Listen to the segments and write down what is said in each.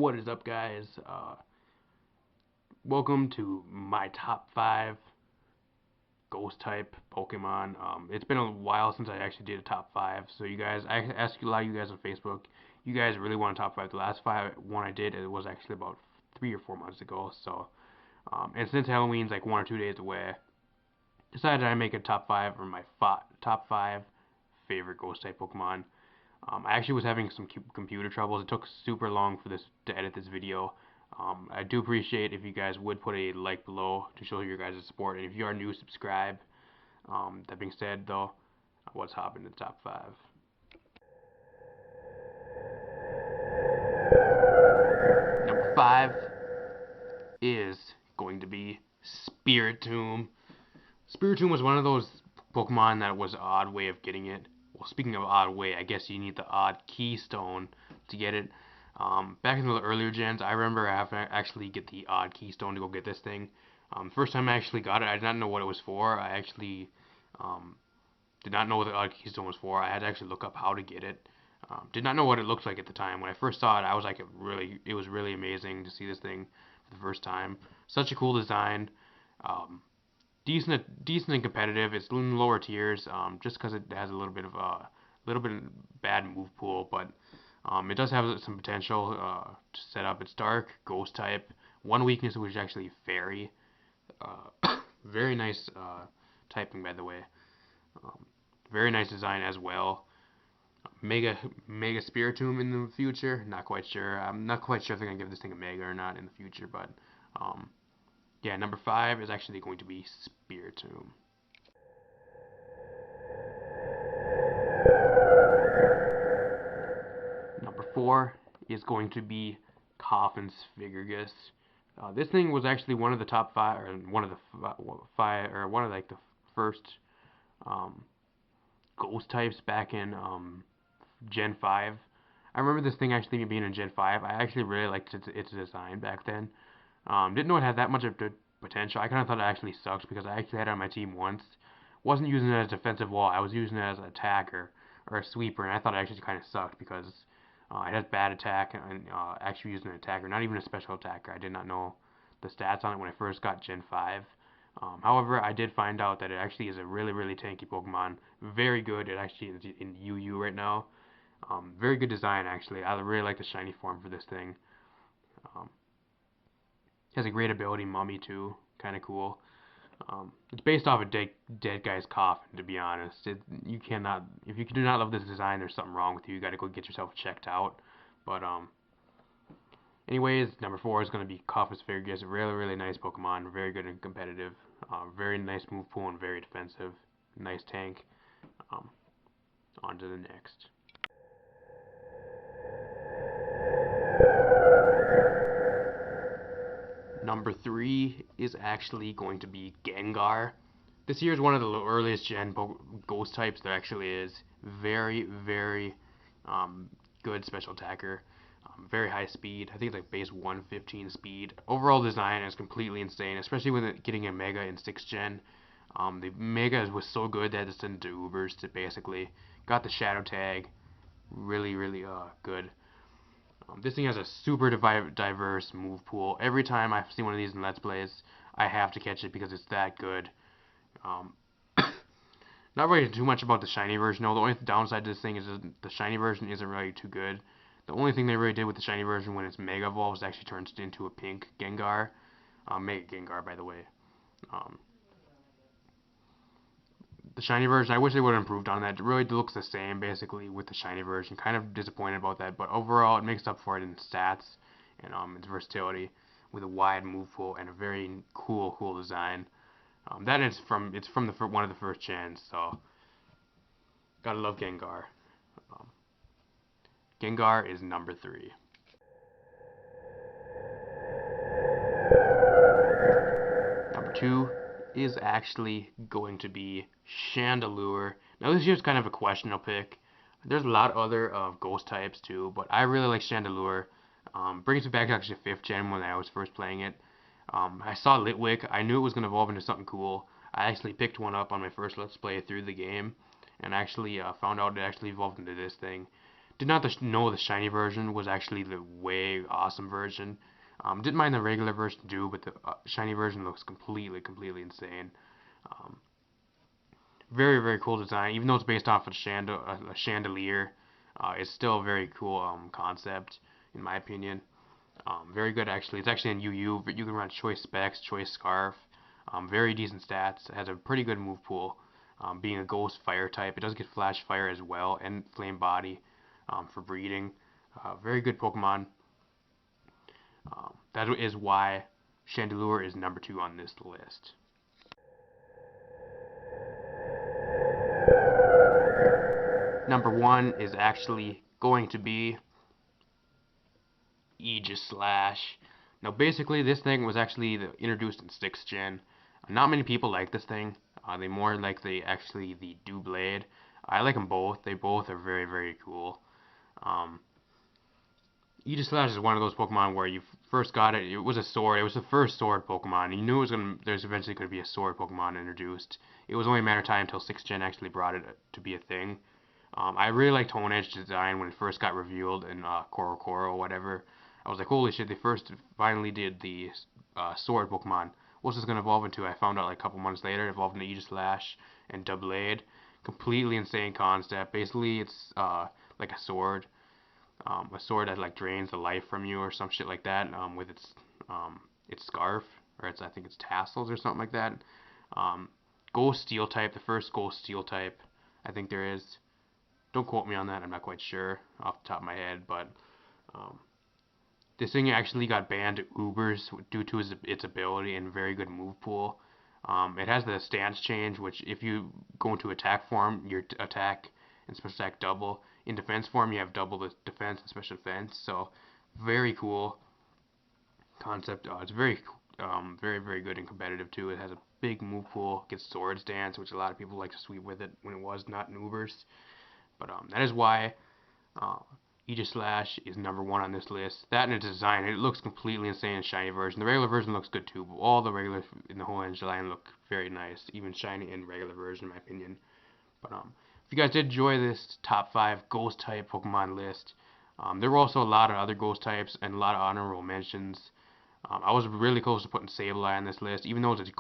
What is up, guys? Welcome to my top 5 ghost type Pokemon. It's been a while since I actually did a top 5, so you guys, I asked a lot of you guys on Facebook, you guys really want a top 5. The last one I did, it was actually about 3 or 4 months ago, so, and since Halloween's like 1 or 2 days away, decided I'd make a top 5 or my top 5 favorite ghost type Pokemon. I actually was having some computer troubles. It took super long for this to edit this video. I do appreciate if you guys would put a like below to show your guys' support, and if you are new, subscribe. That being said, though, let's hop into the top 5. Number 5 is going to be Spiritomb. Spiritomb was one of those Pokemon that was an odd way of getting it. Well, speaking of odd way, I guess you need the odd keystone to get it. Back in the earlier gens, I remember having to actually get the odd keystone to go get this thing. First time I actually got it, I did not know what it was for. I actually did not know what the odd keystone was for. I had to actually look up how to get it. Did not know what it looked like at the time. When I first saw it, I was like, it was really amazing to see this thing for the first time. Such a cool design. Decent and competitive. It's in lower tiers, just because it has a little bit of bad move pool, but it does have some potential to set up. It's dark, ghost type. One weakness which is actually fairy. Very nice typing, by the way. Very nice design as well. Mega Spiritomb in the future. Not quite sure. I'm not quite sure if they're gonna give this thing a Mega or not in the future, but yeah, number 5 is actually going to be Spiritomb. Number 4 is going to be Coffin's Figurgus. This thing was actually one of the top 5, or one of the 5, or one of like the first ghost types back in Gen 5. I remember this thing actually being in Gen 5. I actually really liked its design back then. Didn't know it had that much of potential. I kind of thought it actually sucked because I actually had it on my team once. Wasn't using it as a defensive wall. I was using it as an attacker or a sweeper, and I thought it actually kind of sucked because it has bad attack and actually using an attacker, not even a special attacker. I did not know the stats on it when I first got Gen 5. However, I did find out that it actually is a really tanky Pokemon. Very good. It actually is in UU right now. Very good design, actually. I really like the shiny form for this thing. Has a great ability, Mummy, too. Kind of cool. It's based off a dead guy's coffin, to be honest. If you do not love this design, there's something wrong with you. You gotta go get yourself checked out. But, anyways, number 4 is going to be Coffin's Figurgus. Really nice Pokemon. Very good and competitive. Very nice move pool and very defensive. Nice tank. On to the next. Number 3 is actually going to be Gengar. This here is one of the earliest gen ghost types there actually is. Very good special attacker. Very high speed. I think it's like base 115 speed. Overall design is completely insane, especially with it getting a Mega in 6th gen. The Mega was so good that it's into Ubers to basically got the Shadow Tag. Really good. This thing has a super diverse move pool. Every time I've seen one of these in Let's Plays, I have to catch it because it's that good. Not really too much about the shiny version, though. The only downside to this thing is that the shiny version isn't really too good. The only thing they really did with the shiny version when it's Mega Evolves actually turns it into a pink Gengar. Mega Gengar, by the way. The shiny version, I wish they would have improved on that. It really looks the same, basically, with the shiny version. Kind of disappointed about that, but overall, it makes up for it in stats and its versatility with a wide move pool and a very cool design. That is it's from one of the first gens, so gotta love Gengar. Gengar is number 3. Number 2 is actually going to be Chandelure. Now this here's kind of a questionable pick. There's a lot of other ghost types too, but I really like Chandelure. Brings me back to actually 5th gen when I was first playing it. I saw Litwick. I knew it was going to evolve into something cool. I actually picked one up on my first Let's Play through the game, and actually found out it actually evolved into this thing. Did not know the shiny version was actually the way awesome version. Didn't mind the regular version too, but the shiny version looks completely insane. Um, very cool design. Even though it's based off of a chandelier, it's still a very cool concept in my opinion. Very good actually. It's actually in UU, but you can run choice specs, choice scarf. Very decent stats. It has a pretty good move pool. Being a ghost fire type, it does get flash fire as well and flame body for breeding. Very good Pokemon. That is why Chandelure is number 2 on this list. Number 1 is actually going to be Aegislash. Now, basically, this thing was actually introduced in 6th gen. Not many people like this thing. They more like the Doublade. I like them both. They both are very cool. Um, Aegislash is one of those Pokemon where you first got it. It was a sword. It was the first sword Pokemon. You knew it was there's eventually going to be a sword Pokemon introduced. It was only a matter of time until 6th gen actually brought it to be a thing. I really liked Tone Edge design when it first got revealed in Koro or whatever. I was like, holy shit, they first finally did the sword Pokemon. What's this going to evolve into? I found out like a couple months later, it evolved into Aegislash and Doublade. Completely insane concept. Basically, it's like a sword that like drains the life from you or some shit like that. With its scarf or I think it's tassels or something like that. Um, Ghost Steel type, the first Ghost Steel type, I think there is. Don't quote me on that. I'm not quite sure off the top of my head, but um, this thing actually got banned to Ubers due to its ability and very good move pool. It has the stance change, which if you go into attack form, your attack and special attack double. In defense form, you have double the defense and special defense. So very cool concept. It's very good and competitive too. It has a big move pool. Gets sword stance, which a lot of people like to sweep with it when it was not in Ubers. But that is why uh, Aegislash is number 1 on this list. That and its design, it looks completely insane in shiny version. The regular version looks good too, but all the regulars in the whole engine line look very nice, even shiny and regular version in my opinion. But if you guys did enjoy this top 5 ghost type Pokemon list, there were also a lot of other ghost types and a lot of honorable mentions. I was really close to putting Sableye on this list, even though it's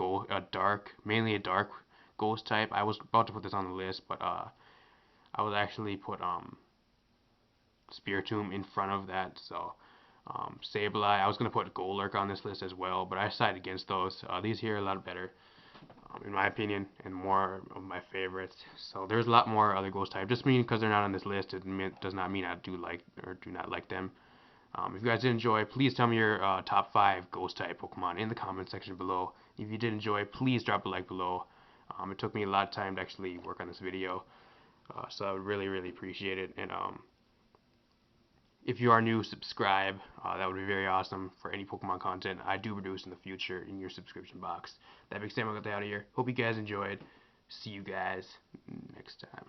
mainly a dark ghost type. I was about to put this on the list, but I would actually put Spiritomb in front of that. So Sableye, I was going to put Golurk on this list as well, but I decided against those. These here are a lot better, in my opinion, and more of my favorites. So there's a lot more other ghost type. Just because they're not on this list, it does not mean I do like or do not like them. If you guys did enjoy, please tell me your top 5 ghost type Pokemon in the comment section below. If you did enjoy, please drop a like below. It took me a lot of time to actually work on this video. So I would really appreciate it. And if you are new, subscribe. That would be very awesome for any Pokemon content I do produce in the future in your subscription box. That being said, I'm going to get out of here. Hope you guys enjoyed. See you guys next time.